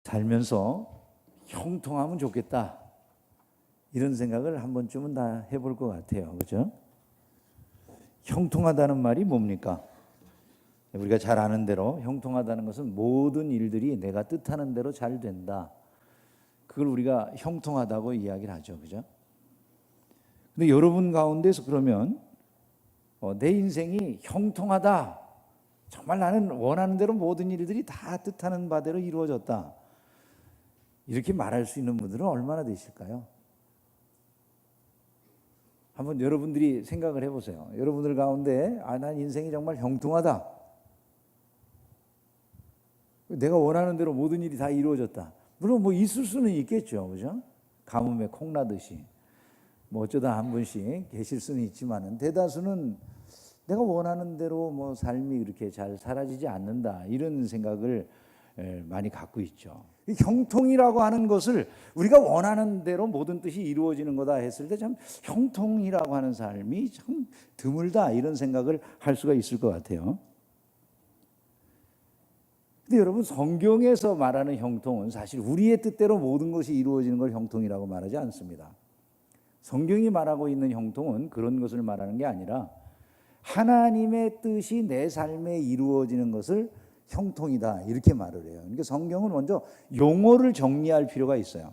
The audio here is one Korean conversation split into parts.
살면서 형통하면 좋겠다, 이런 생각을 한 번쯤은 다 해볼 것 같아요. 그죠? 형통하다는 말이 뭡니까? 우리가 잘 아는 대로 형통하다는 것은 모든 일들이 내가 뜻하는 대로 잘 된다, 그걸 우리가 형통하다고 이야기를 하죠. 그죠? 근데 여러분 가운데서 그러면 내 인생이 형통하다, 정말 나는 원하는 대로 모든 일들이 다 뜻하는 바대로 이루어졌다, 이렇게 말할 수 있는 분들은 얼마나 되실까요? 한번 여러분들이 생각을 해보세요. 여러분들 가운데 난 인생이 정말 형통하다, 내가 원하는 대로 모든 일이 다 이루어졌다. 물론 뭐 있을 수는 있겠죠. 그죠? 가뭄에 콩나듯이 뭐 어쩌다 한 분씩 계실 수는 있지만은, 대다수는 내가 원하는 대로 뭐 삶이 그렇게 잘 사라지지 않는다, 이런 생각을 많이 갖고 있죠. 형통이라고 하는 것을 우리가 원하는 대로 모든 뜻이 이루어지는 거다 했을 때 참 형통이라고 하는 삶이 참 드물다, 이런 생각을 할 수가 있을 것 같아요. 근데 여러분, 성경에서 말하는 형통은 사실 우리의 뜻대로 모든 것이 이루어지는 걸 형통이라고 말하지 않습니다. 성경이 말하고 있는 형통은 그런 것을 말하는 게 아니라 하나님의 뜻이 내 삶에 이루어지는 것을 형통이다, 이렇게 말을 해요. 그러니까 성경은 먼저 용어를 정리할 필요가 있어요.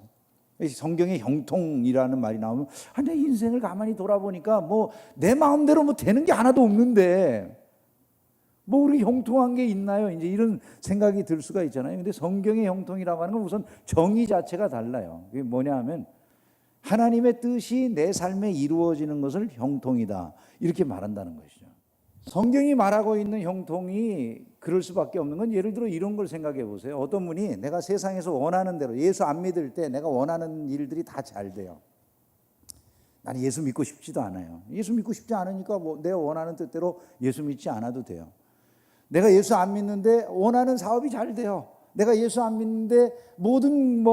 성경에 형통이라는 말이 나오면 내 인생을 가만히 돌아보니까 뭐 내 마음대로 뭐 되는 게 하나도 없는데 뭐 우리 형통한 게 있나요? 이제 이런 생각이 들 수가 있잖아요. 근데 성경의 형통이라고 하는 건 우선 정의 자체가 달라요. 그게 뭐냐 하면 하나님의 뜻이 내 삶에 이루어지는 것을 형통이다, 이렇게 말한다는 것이죠. 성경이 말하고 있는 형통이 그럴 수밖에 없는 건, 예를 들어 이런 걸 생각해 보세요. 어떤 분이 내가 세상에서 원하는 대로, 예수 안 믿을 때 내가 원하는 일들이 다 잘 돼요. 나는 예수 믿고 싶지도 않아요. 예수 믿고 싶지 않으니까 뭐 내가 원하는 뜻대로 예수 믿지 않아도 돼요. 내가 예수 안 믿는데 원하는 사업이 잘 돼요. 내가 예수 안 믿는데 모든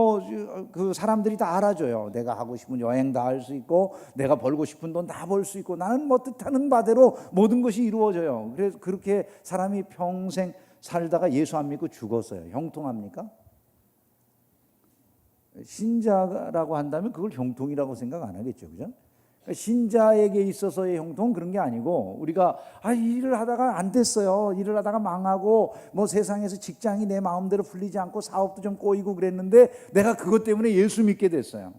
그 사람들이 다 알아줘요. 내가 하고 싶은 여행 다 할 수 있고, 내가 벌고 싶은 돈 다 벌 수 있고, 나는 뭐 뜻하는 바대로 모든 것이 이루어져요. 그래서 그렇게 사람이 평생 살다가 예수 안 믿고 죽었어요. 형통합니까? 신자라고 한다면 그걸 형통이라고 생각 안 하겠죠. 그죠? 신자에게 있어서의 형통은 그런 게 아니고, 우리가 일을 하다가 안 됐어요, 일을 하다가 망하고, 뭐 세상에서 직장이 내 마음대로 풀리지 않고 사업도 좀 꼬이고 그랬는데 내가 그것 때문에 예수 믿게 됐어요.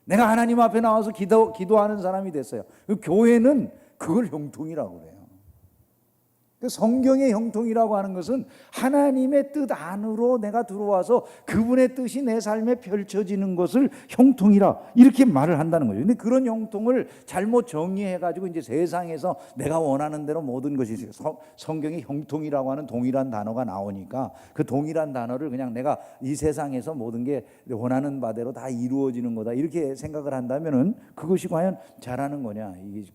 내가 하나님 앞에 나와서 기도하는 사람이 됐어요. 교회는 그걸 형통이라고 그래요. 성경의 형통이라고 하는 것은 하나님의 뜻 안으로 내가 들어와서 그분의 뜻이 내 삶에 펼쳐지는 것을 형통이라, 이렇게 말을 한다는 거죠. 근데 그런 형통을 잘못 정의해가지고 이제 세상에서 내가 원하는 대로 모든 것이, 성경의 형통이라고 하는 동일한 단어가 나오니까 그 동일한 단어를 그냥 내가 이 세상에서 모든 게 원하는 바대로 다 이루어지는 거다, 이렇게 생각을 한다면은 그것이 과연 잘하는 거냐, 이게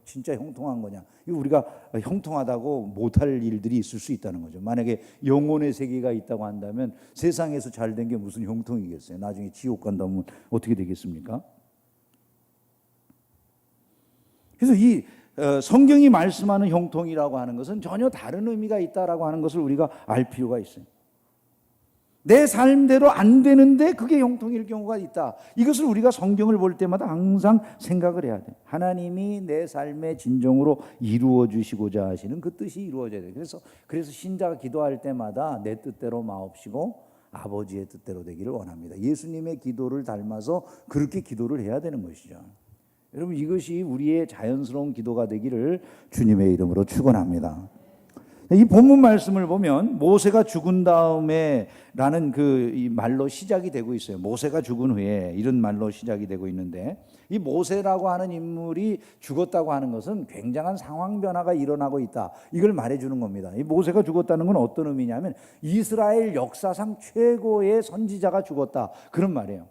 진짜 형통한 거냐. 우리가 형통하다고 못할 일들이 있을 수 있다는 거죠. 만약에 영혼의 세계가 있다고 한다면 세상에서 잘 된 게 무슨 형통이겠어요? 나중에 지옥 간다면 어떻게 되겠습니까? 그래서 이 성경이 말씀하는 형통이라고 하는 것은 전혀 다른 의미가 있다라고 하는 것을 우리가 알 필요가 있어요. 내 삶대로 안 되는데 그게 형통일 경우가 있다. 이것을 우리가 성경을 볼 때마다 항상 생각을 해야 돼요. 하나님이 내 삶의 진정으로 이루어 주시고자 하시는 그 뜻이 이루어져야 돼요. 그래서 신자가 기도할 때마다 내 뜻대로 마옵시고 아버지의 뜻대로 되기를 원합니다. 예수님의 기도를 닮아서 그렇게 기도를 해야 되는 것이죠. 여러분, 이것이 우리의 자연스러운 기도가 되기를 주님의 이름으로 축원합니다. 이 본문 말씀을 보면 모세가 죽은 다음에 라는 이 말로 시작이 되고 있어요. 모세가 죽은 후에, 이런 말로 시작이 되고 있는데, 이 모세라고 하는 인물이 죽었다고 하는 것은 굉장한 상황 변화가 일어나고 있다, 이걸 말해주는 겁니다. 이 모세가 죽었다는 건 어떤 의미냐면 이스라엘 역사상 최고의 선지자가 죽었다, 그런 말이에요.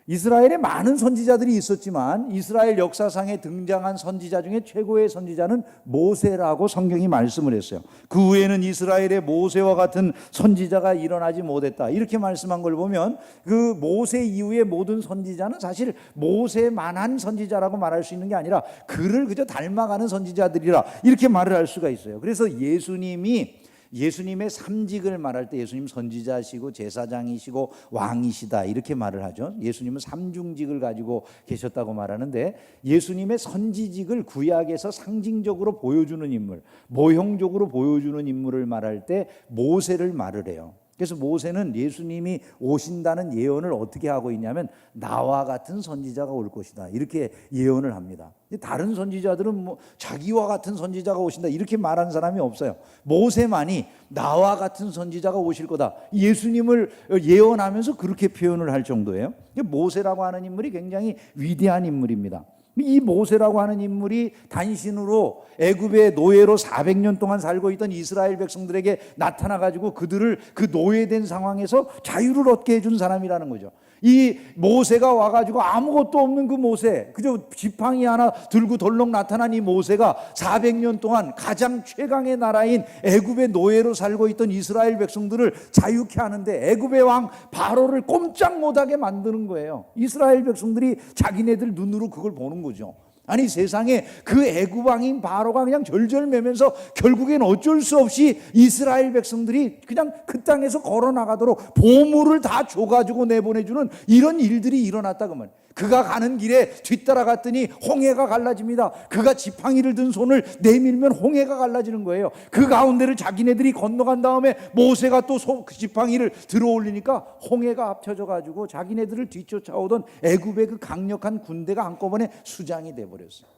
이스라엘에 많은 선지자들이 있었지만 이스라엘 역사상에 등장한 선지자 중에 최고의 선지자는 모세라고 성경이 말씀을 했어요. 그 후에는 이스라엘의 모세와 같은 선지자가 일어나지 못했다, 이렇게 말씀한 걸 보면 그 모세 이후의 모든 선지자는 사실 모세만한 선지자라고 말할 수 있는 게 아니라 그를 그저 닮아가는 선지자들이라, 이렇게 말을 할 수가 있어요. 그래서 예수님이 예수님의 삼직을 말할 때 예수님 선지자시고 제사장이시고 왕이시다 이렇게 말을 하죠. 예수님은 삼중직을 가지고 계셨다고 말하는데, 예수님의 선지직을 구약에서 상징적으로 보여주는 인물, 모형적으로 보여주는 인물을 말할 때 모세를 말을 해요. 그래서 모세는 예수님이 오신다는 예언을 어떻게 하고 있냐면 나와 같은 선지자가 올 것이다 이렇게 예언을 합니다. 다른 선지자들은 뭐 자기와 같은 선지자가 오신다 이렇게 말한 사람이 없어요. 모세만이 나와 같은 선지자가 오실 거다 예수님을 예언하면서 그렇게 표현을 할 정도예요. 모세라고 하는 인물이 굉장히 위대한 인물입니다. 이 모세라고 하는 인물이 단신으로 애굽의 노예로 400년 동안 살고 있던 이스라엘 백성들에게 나타나가지고 그들을 그 노예된 상황에서 자유를 얻게 해준 사람이라는 거죠. 이 모세가 와가지고 아무것도 없는 그 모세, 그저 지팡이 하나 들고 덜렁 나타난 이 모세가 400년 동안 가장 최강의 나라인 애굽의 노예로 살고 있던 이스라엘 백성들을 자유케 하는데 애굽의 왕 바로를 꼼짝 못하게 만드는 거예요. 이스라엘 백성들이 자기네들 눈으로 그걸 보는 거죠. 아니 세상에 그 애굽 왕인 바로가 그냥 절절매면서 결국엔 어쩔 수 없이 이스라엘 백성들이 그냥 그 땅에서 걸어 나가도록 보물을 다 줘가지고 내보내주는 이런 일들이 일어났다 그 말이에요. 그가 가는 길에 뒤따라갔더니 홍해가 갈라집니다. 그가 지팡이를 든 손을 내밀면 홍해가 갈라지는 거예요. 그 가운데를 자기네들이 건너간 다음에 모세가 또 그 지팡이를 들어 올리니까 홍해가 합쳐져 가지고 자기네들을 뒤쫓아오던 애굽의 그 강력한 군대가 한꺼번에 수장이 돼버렸어요.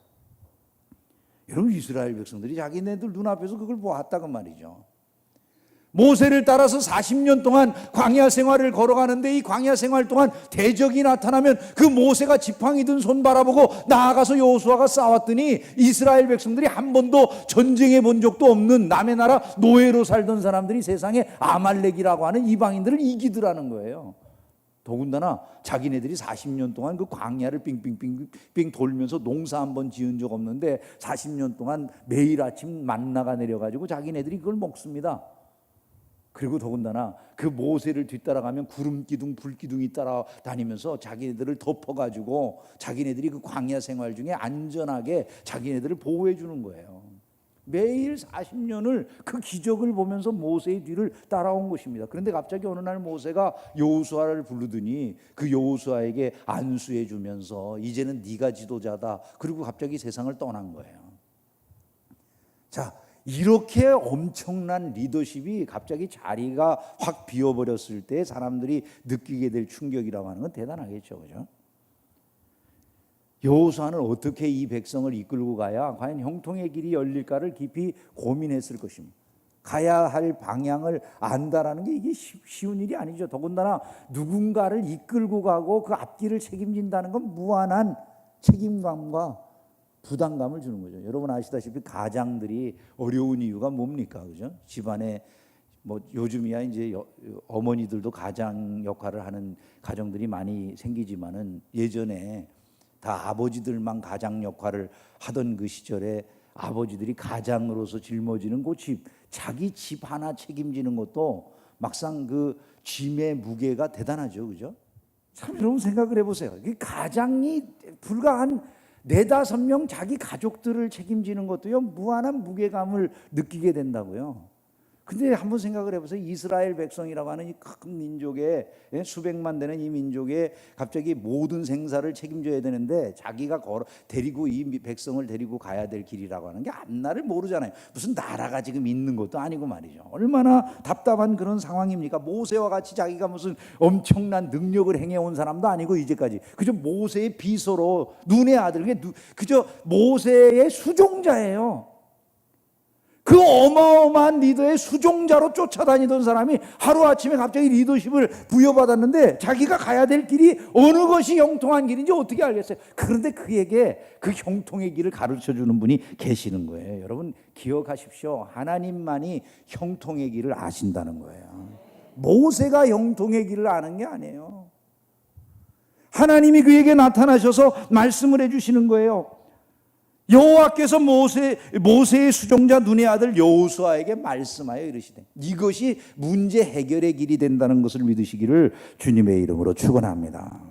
여러분 이스라엘 백성들이 자기네들 눈앞에서 그걸 보았다고 말이죠. 모세를 따라서 40년 동안 광야 생활을 걸어가는데 이 광야 생활 동안 대적이 나타나면 그 모세가 지팡이 든 손 바라보고 나아가서 여호수아가 싸웠더니 이스라엘 백성들이 한 번도 전쟁해 본 적도 없는 남의 나라 노예로 살던 사람들이 세상에 아말렉이라고 하는 이방인들을 이기더라는 거예요. 더군다나 자기네들이 40년 동안 그 광야를 빙빙빙빙 돌면서 농사 한 번 지은 적 없는데 40년 동안 매일 아침 만나가 내려가지고 자기네들이 그걸 먹습니다. 그리고 더군다나 그 모세를 뒤따라가면 구름기둥 불기둥이 따라다니면서 자기네들을 덮어가지고 자기네들이 그 광야 생활 중에 안전하게 자기네들을 보호해 주는 거예요. 매일 40년을 그 기적을 보면서 모세의 뒤를 따라온 것입니다. 그런데 갑자기 어느 날 모세가 여호수아를 부르더니 그 여호수아에게 안수해 주면서 이제는 네가 지도자다. 그리고 갑자기 세상을 떠난 거예요. 자, 이렇게 엄청난 리더십이 갑자기 자리가 확 비어버렸을 때 사람들이 느끼게 될 충격이라고 하는 건 대단하겠죠, 그죠? 여호수아는 어떻게 이 백성을 이끌고 가야 과연 형통의 길이 열릴까를 깊이 고민했을 것입니다. 가야 할 방향을 안다라는 게 이게 쉬운 일이 아니죠. 더군다나 누군가를 이끌고 가고 그 앞길을 책임진다는 건 무한한 책임감과 부담감을 주는 거죠. 여러분 아시다시피 가장들이 어려운 이유가 뭡니까, 그죠? 집안에 뭐 요즘이야 이제 어머니들도 가장 역할을 하는 가정들이 많이 생기지만은 예전에 다 아버지들만 가장 역할을 하던 그 시절에 아버지들이 가장으로서 짊어지는 그 집, 자기 집 하나 책임지는 것도 막상 그 짐의 무게가 대단하죠, 그죠? 참 여러분 생각을 해보세요. 가장이 불과 한 4-5명 자기 가족들을 책임지는 것도요 무한한 무게감을 느끼게 된다고요. 근데 한번 생각을 해보세요. 이스라엘 백성이라고 하는 이 큰 민족에 수백만 되는 이 민족에 갑자기 모든 생사를 책임져야 되는데 자기가 데리고 이 백성을 데리고 가야 될 길이라고 하는 게 앞날을 모르잖아요. 무슨 나라가 지금 있는 것도 아니고 말이죠. 얼마나 답답한 그런 상황입니까? 모세와 같이 자기가 무슨 엄청난 능력을 행해온 사람도 아니고 이제까지 그저 모세의 비서로 눈의 아들, 그저 모세의 수종자예요. 그 어마어마한 리더의 수종자로 쫓아다니던 사람이 하루아침에 갑자기 리더십을 부여받았는데 자기가 가야 될 길이 어느 것이 형통한 길인지 어떻게 알겠어요? 그런데 그에게 그 형통의 길을 가르쳐주는 분이 계시는 거예요. 여러분 기억하십시오. 하나님만이 형통의 길을 아신다는 거예요. 모세가 형통의 길을 아는 게 아니에요. 하나님이 그에게 나타나셔서 말씀을 해주시는 거예요. 여호와께서 모세의 수종자 눈의 아들 여호수아에게 말씀하여 이르시되 이것이 문제 해결의 길이 된다는 것을 믿으시기를 주님의 이름으로 축원합니다.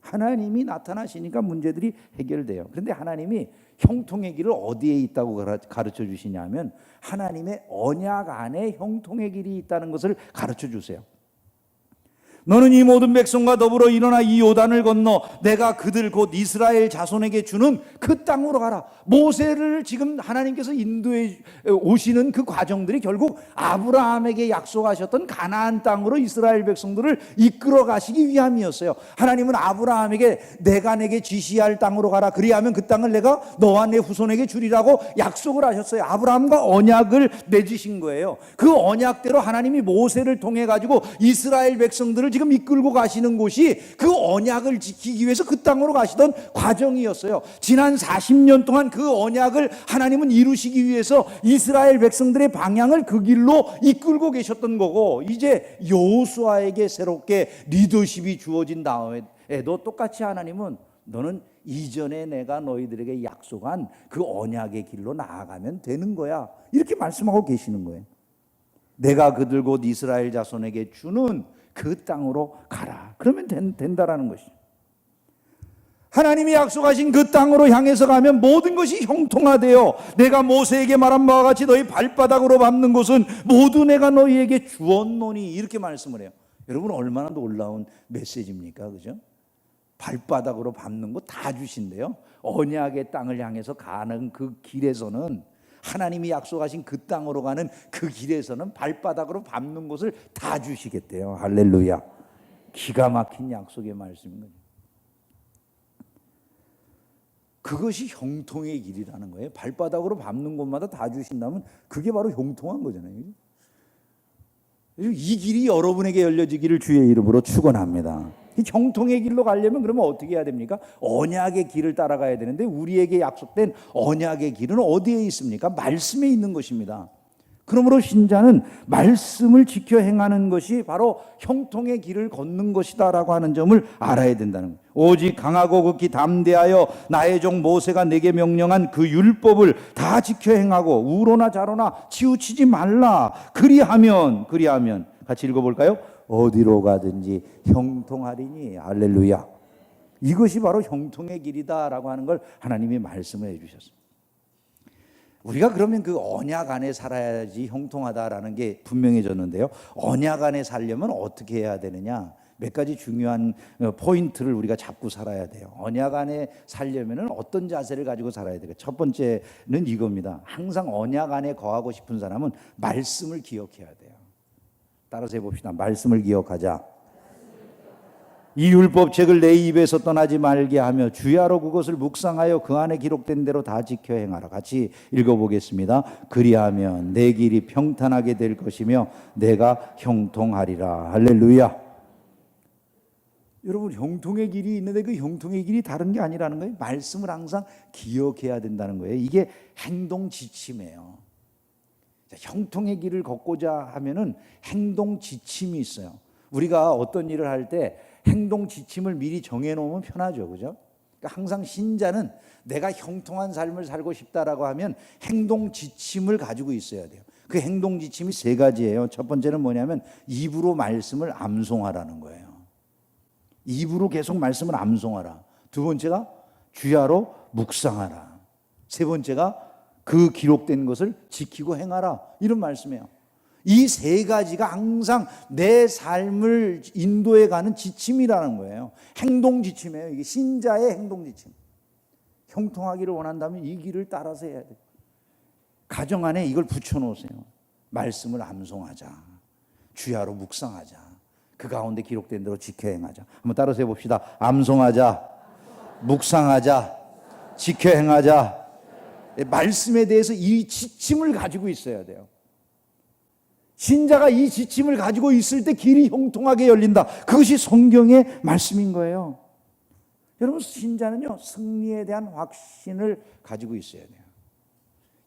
하나님이 나타나시니까 문제들이 해결돼요. 그런데 하나님이 형통의 길을 어디에 있다고 가르쳐 주시냐면 하나님의 언약 안에 형통의 길이 있다는 것을 가르쳐 주세요. 너는 이 모든 백성과 더불어 일어나 이 요단을 건너 내가 그들 곧 이스라엘 자손에게 주는 그 땅으로 가라. 모세를 지금 하나님께서 인도해 오시는 그 과정들이 결국 아브라함에게 약속하셨던 가나안 땅으로 이스라엘 백성들을 이끌어 가시기 위함이었어요. 하나님은 아브라함에게 내가 내게 지시할 땅으로 가라. 그리하면 그 땅을 내가 너와 내 후손에게 주리라고 약속을 하셨어요. 아브라함과 언약을 맺으신 거예요. 그 언약대로 하나님이 모세를 통해 가지고 이스라엘 백성들을 지금 이끌고 가시는 곳이 그 언약을 지키기 위해서 그 땅으로 가시던 과정이었어요. 지난 40년 동안 그 언약을 하나님은 이루시기 위해서 이스라엘 백성들의 방향을 그 길로 이끌고 계셨던 거고, 이제 여호수아에게 새롭게 리더십이 주어진 다음에도 똑같이 하나님은 너는 이전에 내가 너희들에게 약속한 그 언약의 길로 나아가면 되는 거야, 이렇게 말씀하고 계시는 거예요. 내가 그들 곧 이스라엘 자손에게 주는 그 땅으로 가라. 그러면 된다라는 것이죠. 하나님이 약속하신 그 땅으로 향해서 가면 모든 것이 형통하되어 내가 모세에게 말한 바와 같이 너희 발바닥으로 밟는 곳은 모두 내가 너희에게 주었노니, 이렇게 말씀을 해요. 여러분, 얼마나 놀라운 메시지입니까? 그죠? 발바닥으로 밟는 거 다 주신대요. 언약의 땅을 향해서 가는 그 길에서는, 하나님이 약속하신 그 땅으로 가는 그 길에서는 발바닥으로 밟는 곳을 다 주시겠대요. 할렐루야. 기가 막힌 약속의 말씀인 거죠. 그것이 형통의 길이라는 거예요. 발바닥으로 밟는 곳마다 다 주신다면 그게 바로 형통한 거잖아요. 이 길이 여러분에게 열려지기를 주의 이름으로 축원합니다. 이 형통의 길로 가려면 그러면 어떻게 해야 됩니까? 언약의 길을 따라가야 되는데, 우리에게 약속된 언약의 길은 어디에 있습니까? 말씀에 있는 것입니다. 그러므로 신자는 말씀을 지켜 행하는 것이 바로 형통의 길을 걷는 것이다라고 하는 점을 알아야 된다는 거예요. 오직 강하고 극히 담대하여 나의 종 모세가 내게 명령한 그 율법을 다 지켜 행하고 우로나 좌로나 치우치지 말라. 그리하면 같이 읽어볼까요? 어디로 가든지 형통하리니. 할렐루야. 이것이 바로 형통의 길이다라고 하는 걸 하나님이 말씀을 해주셨습니다. 우리가 그러면 그 언약 안에 살아야지 형통하다라는 게 분명해졌는데요, 언약 안에 살려면 어떻게 해야 되느냐, 몇 가지 중요한 포인트를 우리가 잡고 살아야 돼요. 언약 안에 살려면 어떤 자세를 가지고 살아야 돼요? 첫 번째는 이겁니다. 항상 언약 안에 거하고 싶은 사람은 말씀을 기억해야 돼요. 따라서 해봅시다. 말씀을 기억하자. 이 율법책을 내 입에서 떠나지 말게 하며 주야로 그것을 묵상하여 그 안에 기록된 대로 다 지켜 행하라. 같이 읽어보겠습니다. 그리하면 내 길이 평탄하게 될 것이며 내가 형통하리라. 할렐루야. 여러분, 형통의 길이 있는데 그 형통의 길이 다른 게 아니라는 거예요. 말씀을 항상 기억해야 된다는 거예요. 이게 행동 지침이에요. 형통의 길을 걷고자 하면은 행동 지침이 있어요. 우리가 어떤 일을 할 때 행동 지침을 미리 정해놓으면 편하죠, 그죠? 그러니까 항상 신자는 내가 형통한 삶을 살고 싶다라고 하면 행동 지침을 가지고 있어야 돼요. 그 행동 지침이 세 가지예요. 첫 번째는 뭐냐면 입으로 말씀을 암송하라는 거예요. 입으로 계속 말씀을 암송하라. 두 번째가 주야로 묵상하라. 세 번째가 그 기록된 것을 지키고 행하라. 이런 말씀이에요. 이 세 가지가 항상 내 삶을 인도해 가는 지침이라는 거예요. 행동 지침이에요. 이게 신자의 행동 지침. 형통하기를 원한다면 이 길을 따라서 해야 돼요. 가정 안에 이걸 붙여놓으세요. 말씀을 암송하자. 주야로 묵상하자. 그 가운데 기록된 대로 지켜 행하자. 한번 따라서 해봅시다. 암송하자. 묵상하자. 지켜 행하자. 말씀에 대해서 이 지침을 가지고 있어야 돼요. 신자가 이 지침을 가지고 있을 때 길이 형통하게 열린다. 그것이 성경의 말씀인 거예요. 여러분, 신자는요, 승리에 대한 확신을 가지고 있어야 돼요.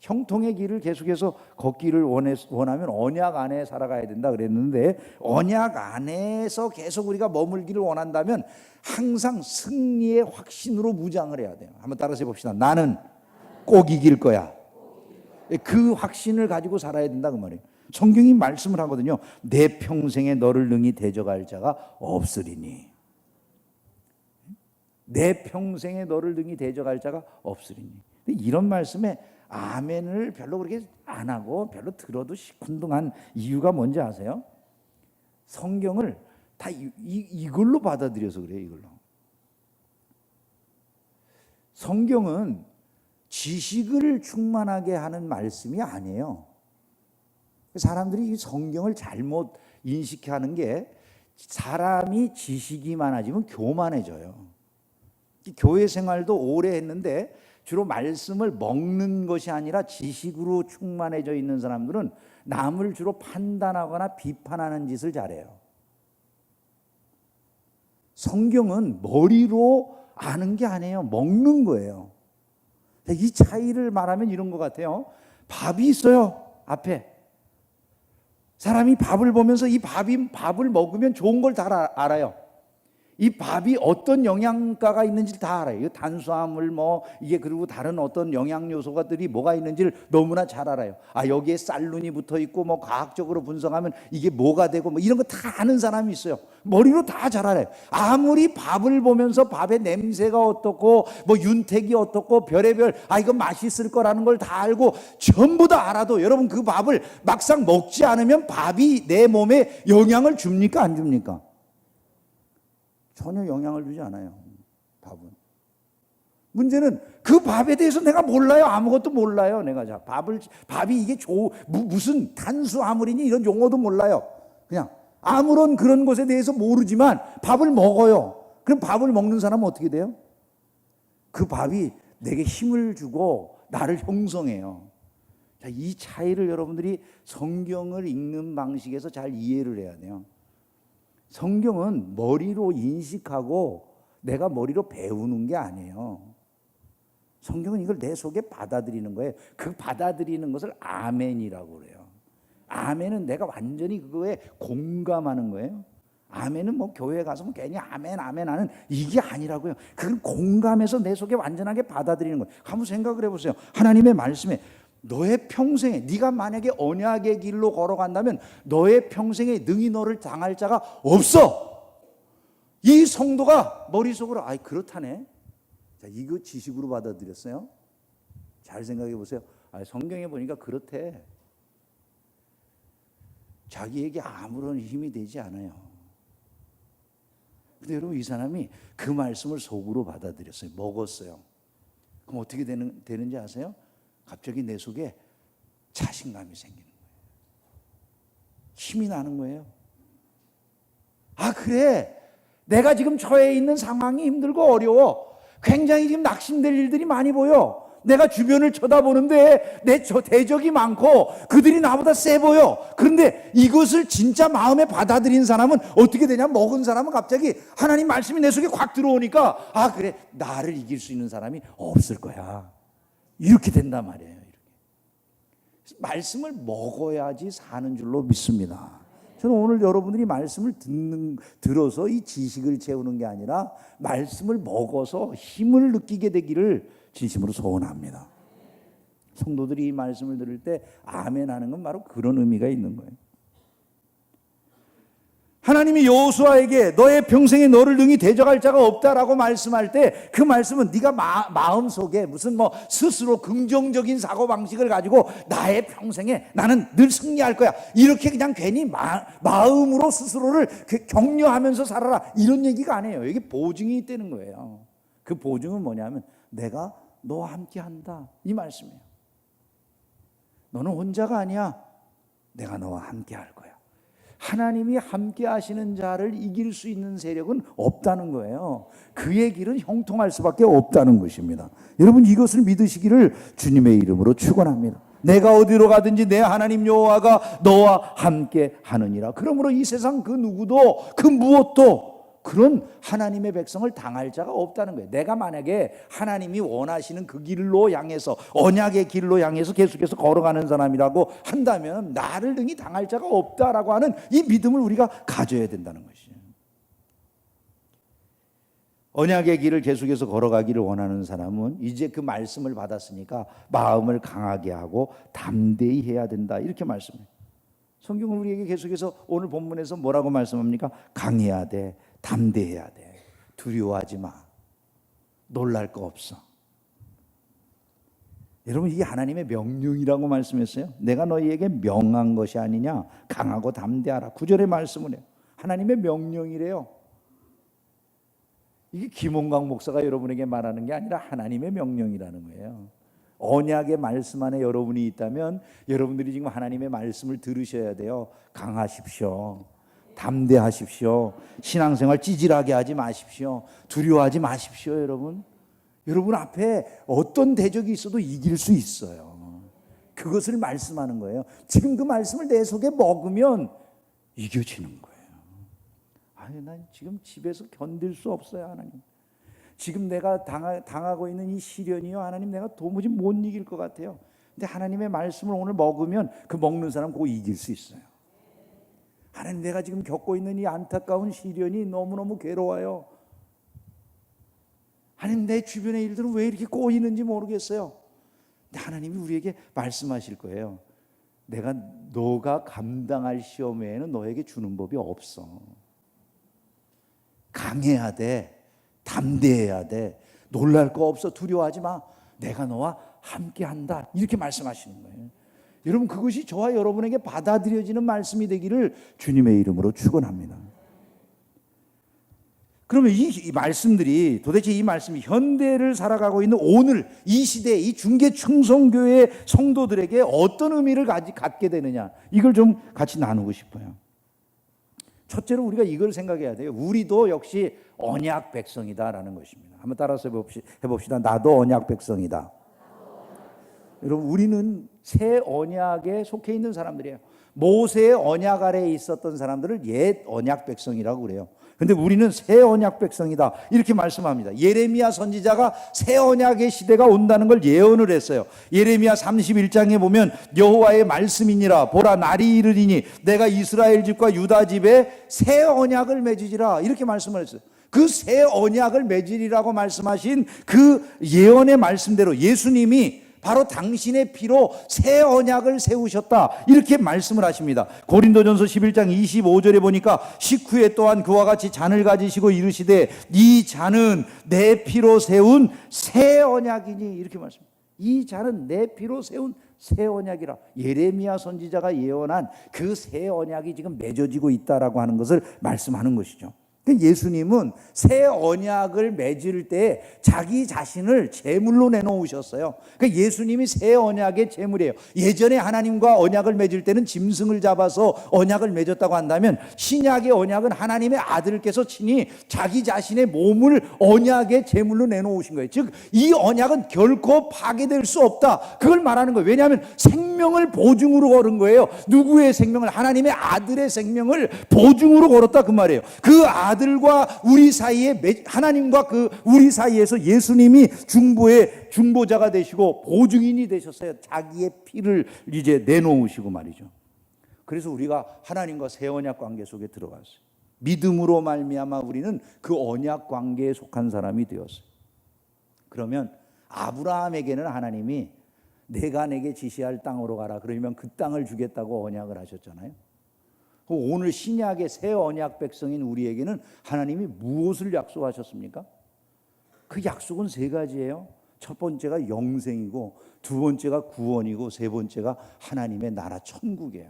형통의 길을 계속해서 걷기를 원하면 언약 안에 살아가야 된다 그랬는데, 언약 안에서 계속 우리가 머물기를 원한다면 항상 승리의 확신으로 무장을 해야 돼요. 한번 따라서 해봅시다. 나는 꼭 이길 거야. 그 확신을 가지고 살아야 된다 그 말이에요. 성경이 말씀을 하거든요. 내 평생에 너를 능히 대적할 자가 없으리니. 내 평생에 너를 능히 대적할 자가 없으리니. 이런 말씀에 아멘을 별로 그렇게 안 하고 별로 들어도 시큰둥한 이유가 뭔지 아세요? 성경을 다 이걸로 받아들여서 그래요. 이걸로. 성경은 지식을 충만하게 하는 말씀이 아니에요. 사람들이 이 성경을 잘못 인식하는 게, 사람이 지식이 많아지면 교만해져요. 교회 생활도 오래 했는데 주로 말씀을 먹는 것이 아니라 지식으로 충만해져 있는 사람들은 남을 주로 판단하거나 비판하는 짓을 잘해요. 성경은 머리로 아는 게 아니에요. 먹는 거예요. 이 차이를 말하면 이런 것 같아요. 밥이 있어요, 앞에. 사람이 밥을 보면서 이 밥을 먹으면 좋은 걸 다 알아요. 이 밥이 어떤 영양가가 있는지 다 알아요. 탄수화물 이게 그리고 다른 어떤 영양 요소들이 뭐가 있는지를 너무나 잘 알아요. 여기에 쌀룬이 붙어 있고 과학적으로 분석하면 이게 뭐가 되고 이런 거 다 아는 사람이 있어요. 머리로 다 잘 알아요. 아무리 밥을 보면서 밥의 냄새가 어떻고 윤택이 어떻고 별의별 이거 맛있을 거라는 걸 다 알고 전부 다 알아도, 여러분 그 밥을 막상 먹지 않으면 밥이 내 몸에 영향을 줍니까 안 줍니까? 전혀 영향을 주지 않아요. 밥은. 문제는 그 밥에 대해서 내가 몰라요. 아무것도 몰라요. 내가 밥이 이게 무슨 탄수화물이니 이런 용어도 몰라요. 그냥 아무런 그런 것에 대해서 모르지만 밥을 먹어요. 그럼 밥을 먹는 사람은 어떻게 돼요? 그 밥이 내게 힘을 주고 나를 형성해요. 이 차이를 여러분들이 성경을 읽는 방식에서 잘 이해를 해야 돼요. 성경은 머리로 인식하고 내가 머리로 배우는 게 아니에요. 성경은 이걸 내 속에 받아들이는 거예요. 그 받아들이는 것을 아멘이라고 그래요. 아멘은 내가 완전히 그거에 공감하는 거예요. 아멘은 교회에 가서 괜히 아멘 하는 이게 아니라고요. 그건 공감해서 내 속에 완전하게 받아들이는 거예요. 한번 생각을 해보세요. 하나님의 말씀에 너의 평생에, 네가 만약에 언약의 길로 걸어간다면 너의 평생에 능히 너를 당할 자가 없어. 이 성도가 머릿속으로 그렇다네. 이거 지식으로 받아들였어요. 잘 생각해 보세요. 성경에 보니까 그렇대. 자기에게 아무런 힘이 되지 않아요. 근데 여러분, 이 사람이 그 말씀을 속으로 받아들였어요. 먹었어요. 그럼 어떻게 되는지 아세요? 갑자기 내 속에 자신감이 생기는 거예요. 힘이 나는 거예요. 그래, 내가 지금 처해 있는 상황이 힘들고 어려워. 굉장히 지금 낙심될 일들이 많이 보여. 내가 주변을 쳐다보는데 내 대적이 많고 그들이 나보다 세 보여. 그런데 이것을 진짜 마음에 받아들인 사람은 어떻게 되냐? 먹은 사람은 갑자기 하나님 말씀이 내 속에 확 들어오니까 그래, 나를 이길 수 있는 사람이 없을 거야. 이렇게 된단 말이에요. 이렇게. 말씀을 먹어야지 사는 줄로 믿습니다. 저는 오늘 여러분들이 말씀을 들어서 이 지식을 채우는 게 아니라 말씀을 먹어서 힘을 느끼게 되기를 진심으로 소원합니다. 성도들이 이 말씀을 들을 때 아멘 하는 건 바로 그런 의미가 있는 거예요. 하나님이 여호수아에게 너의 평생에 너를 능히 대적할 자가 없다라고 말씀할 때 그 말씀은 네가 마음속에 무슨 스스로 긍정적인 사고방식을 가지고 나의 평생에 나는 늘 승리할 거야, 이렇게 그냥 괜히 마음으로 스스로를 격려하면서 살아라, 이런 얘기가 아니에요. 여기 보증이 있다는 거예요. 그 보증은 뭐냐면 내가 너와 함께 한다, 이 말씀이에요. 너는 혼자가 아니야. 내가 너와 함께 할 거야. 하나님이 함께 하시는 자를 이길 수 있는 세력은 없다는 거예요. 그의 길은 형통할 수밖에 없다는 것입니다. 여러분, 이것을 믿으시기를 주님의 이름으로 축원합니다. 내가 어디로 가든지 내 하나님 여호와가 너와 함께 하느니라. 그러므로 이 세상 그 누구도 그 무엇도 그런 하나님의 백성을 당할 자가 없다는 거예요. 내가 만약에 하나님이 원하시는 그 길로 향해서, 언약의 길로 향해서 계속해서 걸어가는 사람이라고 한다면 나를 능히 당할 자가 없다라고 하는 이 믿음을 우리가 가져야 된다는 것이에요. 언약의 길을 계속해서 걸어가기를 원하는 사람은 이제 그 말씀을 받았으니까 마음을 강하게 하고 담대히 해야 된다, 이렇게 말씀해요. 성경은 우리에게 계속해서 오늘 본문에서 뭐라고 말씀합니까? 강해야 돼, 담대해야 돼, 두려워하지 마. 놀랄 거 없어. 여러분, 이게 하나님의 명령이라고 말씀했어요. 내가 너희에게 명한 것이 아니냐, 강하고 담대하라. 9절의 말씀을 해요. 하나님의 명령이래요. 이게 김홍광 목사가 여러분에게 말하는 게 아니라 하나님의 명령이라는 거예요. 언약의 말씀 안에 여러분이 있다면 여러분들이 지금 하나님의 말씀을 들으셔야 돼요. 강하십시오. 담대하십시오. 신앙생활 찌질하게 하지 마십시오. 두려워하지 마십시오. 여러분 앞에 어떤 대적이 있어도 이길 수 있어요. 그것을 말씀하는 거예요. 지금 그 말씀을 내 속에 먹으면 이겨지는 거예요. 아니, 난 지금 집에서 견딜 수 없어요, 하나님. 지금 내가 당하고 있는 이 시련이요, 하나님, 내가 도무지 못 이길 것 같아요. 근데 하나님의 말씀을 오늘 먹으면 그 먹는 사람 꼭 이길 수 있어요. 하나님, 내가 지금 겪고 있는 이 안타까운 시련이 너무너무 괴로워요. 하나님, 내 주변의 일들은 왜 이렇게 꼬이는지 모르겠어요. 근데 하나님이 우리에게 말씀하실 거예요. 너가 감당할 시험 외에는 너에게 주는 법이 없어. 강해야 돼. 담대해야 돼. 놀랄 거 없어. 두려워하지 마. 내가 너와 함께 한다. 이렇게 말씀하시는 거예요. 여러분, 그것이 저와 여러분에게 받아들여지는 말씀이 되기를 주님의 이름으로 축원합니다. 그러면 이 말씀들이, 도대체 이 말씀이 현대를 살아가고 있는 오늘 이 시대 이 중계충성교회 성도들에게 어떤 의미를 갖게 되느냐, 이걸 좀 같이 나누고 싶어요. 첫째로 우리가 이걸 생각해야 돼요. 우리도 역시 언약 백성이다라는 것입니다. 한번 따라서 해봅시다. 나도 언약 백성이다. 여러분, 우리는 새 언약에 속해 있는 사람들이에요. 모세의 언약 아래에 있었던 사람들을 옛 언약 백성이라고 그래요. 근데 우리는 새 언약 백성이다, 이렇게 말씀합니다. 예레미야 선지자가 새 언약의 시대가 온다는 걸 예언을 했어요. 예레미야 31장에 보면 여호와의 말씀이니라, 보라 날이 이르리니 내가 이스라엘 집과 유다 집에 새 언약을 맺으리라, 이렇게 말씀을 했어요. 그 새 언약을 맺으리라고 말씀하신 그 예언의 말씀대로 예수님이 바로 당신의 피로 새 언약을 세우셨다, 이렇게 말씀을 하십니다. 고린도전서 11장 25절에 보니까 식후에 또한 그와 같이 잔을 가지시고 이르시되 이 잔은 내 피로 세운 새 언약이니, 이렇게 말씀합니다. 이 잔은 내 피로 세운 새 언약이라. 예레미야 선지자가 예언한 그 새 언약이 지금 맺어지고 있다라고 하는 것을 말씀하는 것이죠. 예수님은 새 언약을 맺을 때 자기 자신을 제물로 내놓으셨어요. 그러니까 예수님이 새 언약의 제물이에요. 예전에 하나님과 언약을 맺을 때는 짐승을 잡아서 언약을 맺었다고 한다면, 신약의 언약은 하나님의 아들께서 친히 자기 자신의 몸을 언약의 제물로 내놓으신 거예요. 즉 이 언약은 결코 파괴될 수 없다, 그걸 말하는 거예요. 왜냐하면 생명을 보증으로 걸은 거예요. 누구의 생명을? 하나님의 아들의 생명을 보증으로 걸었다, 그 말이에요. 그 아들과 우리 사이에, 하나님과 그 우리 사이에서 예수님이 중보자가 되시고 보증인이 되셨어요. 자기의 피를 이제 내놓으시고 말이죠. 그래서 우리가 하나님과 새 언약 관계 속에 들어갔어요. 믿음으로 말미암아 우리는 그 언약 관계에 속한 사람이 되었어요. 그러면 아브라함에게는 하나님이 내가 내게 지시할 땅으로 가라, 그러면 그 땅을 주겠다고 언약을 하셨잖아요. 오늘 신약의 새 언약 백성인 우리에게는 하나님이 무엇을 약속하셨습니까? 그 약속은 세 가지예요. 첫 번째가 영생이고, 두 번째가 구원이고, 세 번째가 하나님의 나라 천국이에요.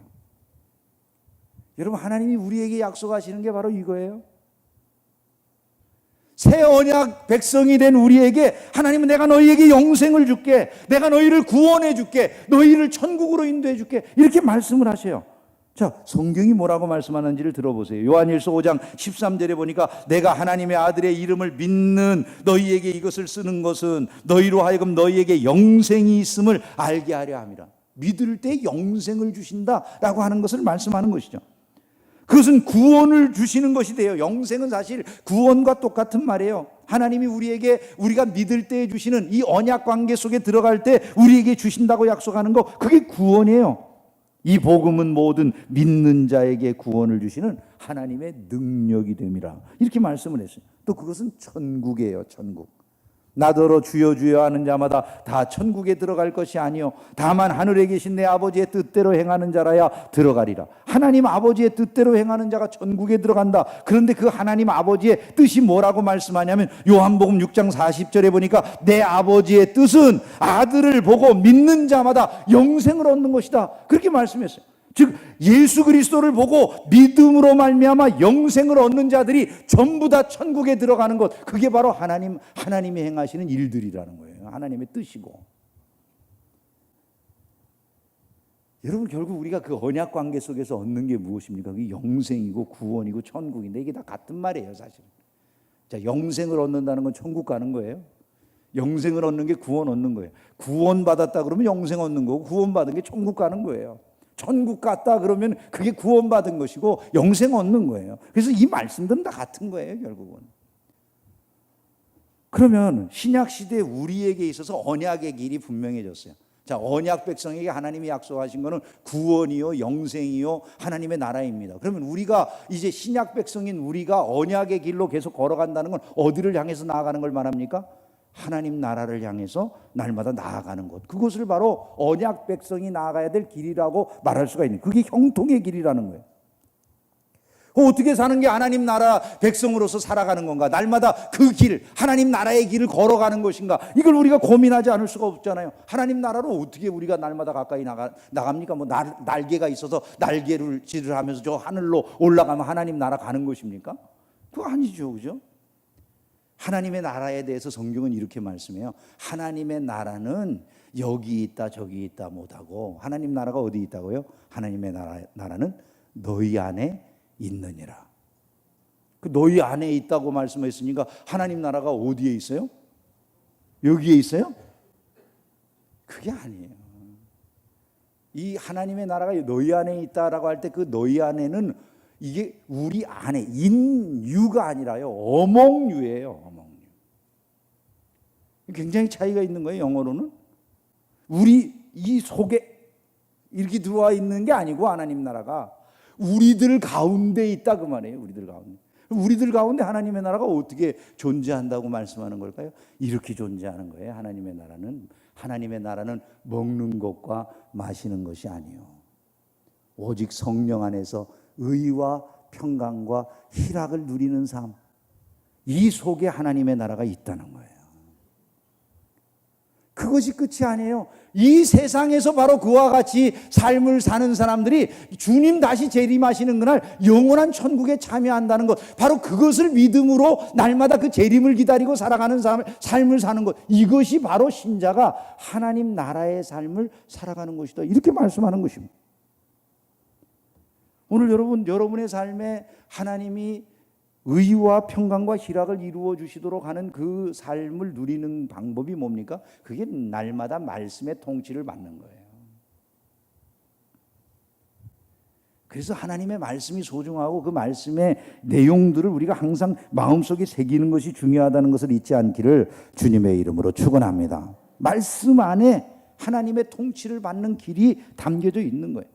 여러분, 하나님이 우리에게 약속하시는 게 바로 이거예요. 새 언약 백성이 된 우리에게 하나님은 내가 너희에게 영생을 줄게, 내가 너희를 구원해 줄게, 너희를 천국으로 인도해 줄게, 이렇게 말씀을 하세요. 자, 성경이 뭐라고 말씀하는지를 들어보세요. 요한일서 5장 13절에 보니까 내가 하나님의 아들의 이름을 믿는 너희에게 이것을 쓰는 것은 너희로 하여금 너희에게 영생이 있음을 알게 하려 함이라. 믿을 때 영생을 주신다라고 하는 것을 말씀하는 것이죠. 그것은 구원을 주시는 것이 돼요. 영생은 사실 구원과 똑같은 말이에요. 하나님이 우리가 믿을 때 주시는 이 언약 관계 속에 들어갈 때 우리에게 주신다고 약속하는 거, 그게 구원이에요. 이 복음은 모든 믿는 자에게 구원을 주시는 하나님의 능력이 됨이라, 이렇게 말씀을 했어요. 또 그것은 천국이에요. 천국. 나더러 주여 주여 하는 자마다 다 천국에 들어갈 것이 아니요 다만 하늘에 계신 내 아버지의 뜻대로 행하는 자라야 들어가리라. 하나님 아버지의 뜻대로 행하는 자가 천국에 들어간다. 그런데 그 하나님 아버지의 뜻이 뭐라고 말씀하냐면 요한복음 6장 40절에 보니까 내 아버지의 뜻은 아들을 보고 믿는 자마다 영생을 얻는 것이다. 그렇게 말씀했어요. 즉 예수 그리스도를 보고 믿음으로 말미암아 영생을 얻는 자들이 전부 다 천국에 들어가는 것, 그게 바로 하나님이 행하시는 일들이라는 거예요. 하나님의 뜻이고. 여러분, 결국 우리가 그 언약 관계 속에서 얻는 게 무엇입니까? 그게 영생이고 구원이고 천국인데 이게 다 같은 말이에요, 사실은. 자, 영생을 얻는다는 건 천국 가는 거예요. 영생을 얻는 게 구원 얻는 거예요. 구원 받았다 그러면 영생 얻는 거고, 구원 받은 게 천국 가는 거예요. 천국 갔다 그러면 그게 구원받은 것이고 영생 얻는 거예요. 그래서 이 말씀들은 다 같은 거예요, 결국은. 그러면 신약 시대 우리에게 있어서 언약의 길이 분명해졌어요. 자, 언약 백성에게 하나님이 약속하신 거는 구원이요, 영생이요, 하나님의 나라입니다. 그러면 우리가 이제 신약 백성인 우리가 언약의 길로 계속 걸어간다는 건 어디를 향해서 나아가는 걸 말합니까? 하나님 나라를 향해서 날마다 나아가는 것, 그것을 바로 언약 백성이 나아가야 될 길이라고 말할 수가 있는, 그게 형통의 길이라는 거예요. 어떻게 사는 게 하나님 나라 백성으로서 살아가는 건가? 날마다 그 길, 하나님 나라의 길을 걸어가는 것인가? 이걸 우리가 고민하지 않을 수가 없잖아요. 하나님 나라로 어떻게 우리가 날마다 가까이 나갑니까? 뭐 날개가 있어서 날개를 질을 하면서 저 하늘로 올라가면 하나님 나라 가는 것입니까? 그거 아니죠, 그죠? 하나님의 나라에 대해서 성경은 이렇게 말씀해요. 하나님의 나라는 여기 있다 저기 있다 못하고, 하나님 나라가 어디 있다고요? 하나님의 나라는 너희 안에 있느니라. 그 너희 안에 있다고 말씀했으니까 하나님 나라가 어디에 있어요? 여기에 있어요? 그게 아니에요. 이 하나님의 나라가 너희 안에 있다라고 할 때 그 너희 안에는 이게 우리 안에 인유가 아니라요, 어몽유예요. 어몽유. 굉장히 차이가 있는 거예요. 영어로는 우리 이 속에 이렇게 들어와 있는 게 아니고, 하나님 나라가 우리들 가운데 있다 그 말이에요. 우리들 가운데 하나님의 나라가 어떻게 존재한다고 말씀하는 걸까요? 이렇게 존재하는 거예요. 하나님의 나라는 먹는 것과 마시는 것이 아니요, 오직 성령 안에서 의와 평강과 희락을 누리는 삶, 이 속에 하나님의 나라가 있다는 거예요. 그것이 끝이 아니에요. 이 세상에서 바로 그와 같이 삶을 사는 사람들이 주님 다시 재림하시는 그날 영원한 천국에 참여한다는 것, 바로 그것을 믿음으로 날마다 그 재림을 기다리고 살아가는 삶을 사는 것, 이것이 바로 신자가 하나님 나라의 삶을 살아가는 것이다, 이렇게 말씀하는 것입니다. 오늘 여러분의 삶에 하나님이 의와 평강과 희락을 이루어 주시도록 하는 그 삶을 누리는 방법이 뭡니까? 그게 날마다 말씀의 통치를 받는 거예요. 그래서 하나님의 말씀이 소중하고 그 말씀의 내용들을 우리가 항상 마음속에 새기는 것이 중요하다는 것을 잊지 않기를 주님의 이름으로 축원합니다. 말씀 안에 하나님의 통치를 받는 길이 담겨져 있는 거예요.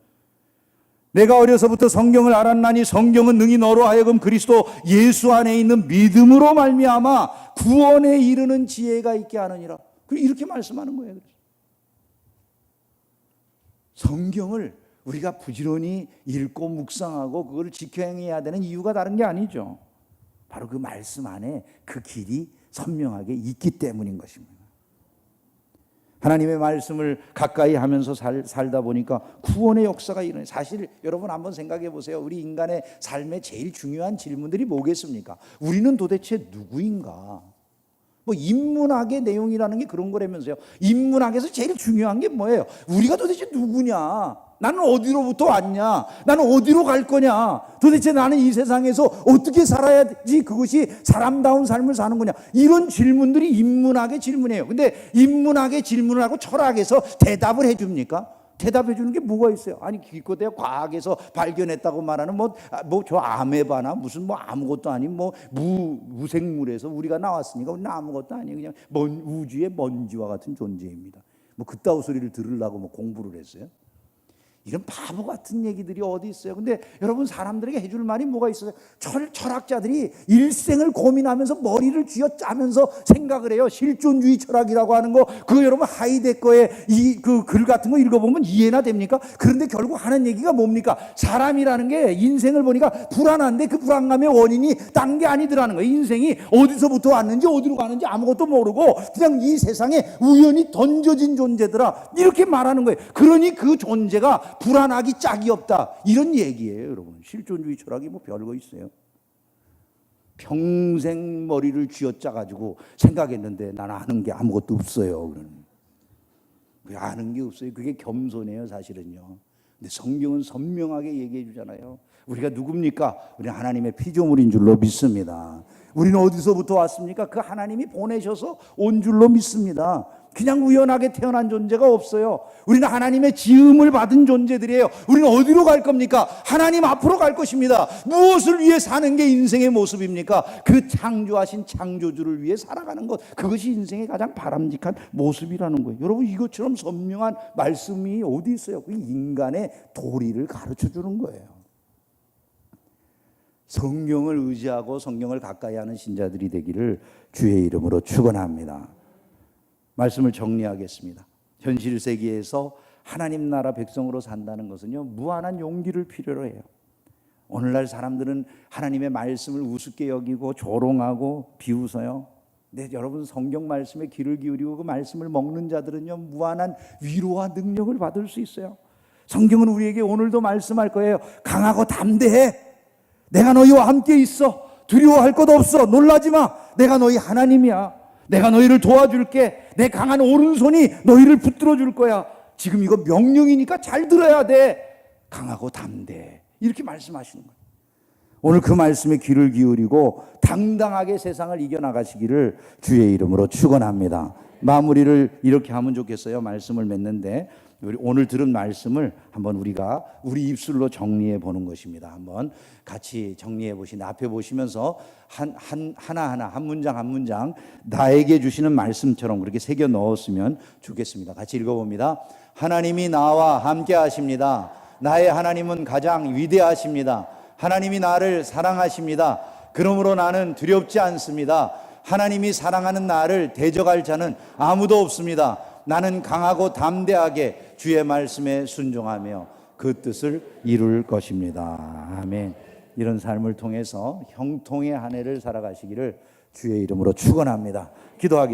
내가 어려서부터 성경을 알았나니 성경은 능히 너로 하여금 그리스도 예수 안에 있는 믿음으로 말미암아 구원에 이르는 지혜가 있게 하느니라. 이렇게 말씀하는 거예요. 성경을 우리가 부지런히 읽고 묵상하고 그걸 지켜 행해야 되는 이유가 다른 게 아니죠. 바로 그 말씀 안에 그 길이 선명하게 있기 때문인 것입니다. 하나님의 말씀을 가까이 하면서 살다 보니까 구원의 역사가 일어나요. 사실 여러분 한번 생각해 보세요. 우리 인간의 삶에 제일 중요한 질문들이 뭐겠습니까? 우리는 도대체 누구인가? 뭐 인문학의 내용이라는 게 그런 거라면서요. 인문학에서 제일 중요한 게 뭐예요? 우리가 도대체 누구냐? 나는 어디로부터 왔냐? 나는 어디로 갈 거냐? 도대체 나는 이 세상에서 어떻게 살아야지 그것이 사람다운 삶을 사는 거냐? 이런 질문들이 인문학의 질문이에요. 근데 인문학의 질문을 하고 철학에서 대답을 해줍니까? 대답해 주는 게 뭐가 있어요? 아니, 기껏해야 과학에서 발견했다고 말하는 저 아메바나 무슨 아무것도 아닌 무생물에서 우리가 나왔으니까 우리는 아무것도 아니에요. 그냥 우주의 먼지와 같은 존재입니다. 그따위 소리를 들으려고 공부를 했어요. 이런 바보 같은 얘기들이 어디 있어요? 근데 여러분, 사람들에게 해줄 말이 뭐가 있어요? 철학자들이 일생을 고민하면서 머리를 쥐어짜면서 생각을 해요. 실존주의 철학이라고 하는 거, 그거 여러분 하이데거의 그 글 같은 거 읽어보면 이해나 됩니까? 그런데 결국 하는 얘기가 뭡니까? 사람이라는 게 인생을 보니까 불안한데 그 불안감의 원인이 딴 게 아니더라는 거예요. 인생이 어디서부터 왔는지 어디로 가는지 아무것도 모르고 그냥 이 세상에 우연히 던져진 존재더라, 이렇게 말하는 거예요. 그러니 그 존재가 불안하기 짝이 없다, 이런 얘기예요. 여러분, 실존주의 철학이 뭐 별거 있어요? 평생 머리를 쥐어짜가지고 생각했는데 난 아는 게 아무것도 없어요. 아는 게 없어요. 그게 겸손해요, 사실은요. 근데 성경은 선명하게 얘기해 주잖아요. 우리가 누굽니까? 우리는 하나님의 피조물인 줄로 믿습니다. 우리는 어디서부터 왔습니까? 그 하나님이 보내셔서 온 줄로 믿습니다. 그냥 우연하게 태어난 존재가 없어요. 우리는 하나님의 지음을 받은 존재들이에요. 우리는 어디로 갈 겁니까? 하나님 앞으로 갈 것입니다. 무엇을 위해 사는 게 인생의 모습입니까? 그 창조하신 창조주를 위해 살아가는 것, 그것이 인생의 가장 바람직한 모습이라는 거예요. 여러분, 이것처럼 선명한 말씀이 어디 있어요? 그 인간의 도리를 가르쳐 주는 거예요. 성경을 의지하고 성경을 가까이 하는 신자들이 되기를 주의 이름으로 축원합니다. 말씀을 정리하겠습니다. 현실 세계에서 하나님 나라 백성으로 산다는 것은요, 무한한 용기를 필요로 해요. 오늘날 사람들은 하나님의 말씀을 우습게 여기고 조롱하고 비웃어요. 근데 여러분, 성경 말씀에 귀를 기울이고 그 말씀을 먹는 자들은요, 무한한 위로와 능력을 받을 수 있어요. 성경은 우리에게 오늘도 말씀할 거예요. 강하고 담대해. 내가 너희와 함께 있어. 두려워할 것 없어. 놀라지 마. 내가 너희 하나님이야. 내가 너희를 도와줄게. 내 강한 오른손이 너희를 붙들어 줄 거야. 지금 이거 명령이니까 잘 들어야 돼. 강하고 담대, 이렇게 말씀하시는 거예요. 오늘 그 말씀에 귀를 기울이고 당당하게 세상을 이겨나가시기를 주의 이름으로 축원합니다. 마무리를 이렇게 하면 좋겠어요. 말씀을 맺는데 우리 오늘 들은 말씀을 한번 우리가 우리 입술로 정리해 보는 것입니다. 한번 같이 정리해 보시는데, 앞에 보시면서 하나하나 한 문장 한 문장 나에게 주시는 말씀처럼 그렇게 새겨 넣었으면 좋겠습니다. 같이 읽어봅니다. 하나님이 나와 함께 하십니다. 나의 하나님은 가장 위대하십니다. 하나님이 나를 사랑하십니다. 그러므로 나는 두렵지 않습니다. 하나님이 사랑하는 나를 대적할 자는 아무도 없습니다. 나는 강하고 담대하게 주의 말씀에 순종하며 그 뜻을 이룰 것입니다. 아멘. 이런 삶을 통해서 형통의 한 해를 살아가시기를 주의 이름으로 축원합니다. 기도하겠습니다.